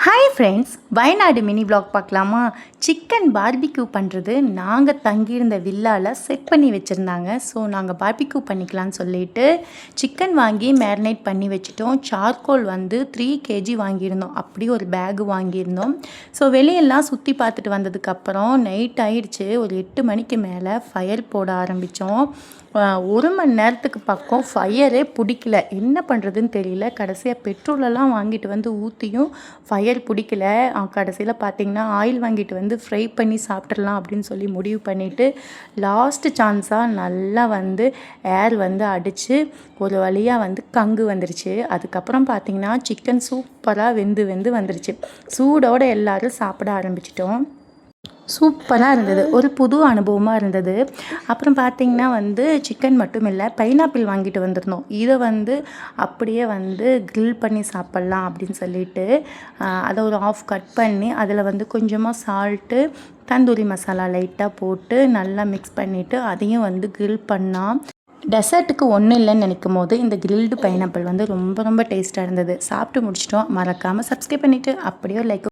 Hi friends, Wayanad mini vlog பார்க்கலாமா? Chicken barbecue பண்ணுறது நாங்கள் தங்கியிருந்த வில்லாவில் செட் பண்ணி வச்சுருந்தாங்க. ஸோ நாங்கள் பார்பிக்யூ பண்ணிக்கலான்னு சொல்லிட்டு சிக்கன் வாங்கி மேரினேட் பண்ணி வச்சுட்டோம். சார்கோல் வந்து 3 kg வாங்கியிருந்தோம். அப்படி ஒரு பேகு வாங்கியிருந்தோம். ஸோ வெளியெல்லாம் சுற்றி பார்த்துட்டு வந்ததுக்கப்புறம் நைட் ஆயிடுச்சு. ஒரு 8 மணிக்கு மேலே ஃபயர் போட ஆரம்பித்தோம். 1 மணி நேரத்துக்கு பக்கம் ஃபயரே பிடிக்கல. என்ன பண்ணுறதுன்னு தெரியல. கடைசியாக பெட்ரோலெல்லாம் வாங்கிட்டு வந்து ஊற்றியும் ஃபயர் பிடிக்கல. கடைசியில் பார்த்திங்கன்னா ஆயில் வாங்கிட்டு வந்து ஃப்ரை பண்ணி சாப்பிட்றலாம் அப்படின்னு சொல்லி முடிவு பண்ணிவிட்டு லாஸ்ட்டு சான்ஸாக நல்லா வந்து ஏர் வந்து அடித்து ஒரு வழியாக வந்து கங்கு வந்துருச்சு. அதுக்கப்புறம் பார்த்திங்கன்னா சிக்கன் சூப்பராக வெந்து வந்துருச்சு. சூடோடு எல்லோரும் சாப்பிட ஆரம்பிச்சிட்டோம். சூப்பராக இருந்தது. ஒரு புது அனுபவமாக இருந்தது. அப்புறம் பார்த்திங்கன்னா வந்து சிக்கன் மட்டும் இல்லை, பைனாப்பிள் வாங்கிட்டு வந்திருந்தோம். இதை வந்து அப்படியே வந்து க்ரில் பண்ணி சாப்பிட்லாம் அப்படின்னு சொல்லிட்டு அதை ஒரு ஆஃப் கட் பண்ணி அதில் வந்து கொஞ்சமாக சால்ட்டு, தந்தூரி மசாலா லைட்டாக போட்டு நல்லா மிக்ஸ் பண்ணிவிட்டு அதையும் வந்து க்ரில் பண்ணால் டெசர்ட்டுக்கு ஒன்றும் இல்லைன்னு நினைக்கும் போது இந்த கிரில்டு பைனாப்பிள் வந்து ரொம்ப ரொம்ப டேஸ்ட்டாக இருந்தது. சாப்பிட்டு முடிச்சிட்டோம். மறக்காமல் சப்ஸ்கிரைப் பண்ணிவிட்டு அப்படியே லைக்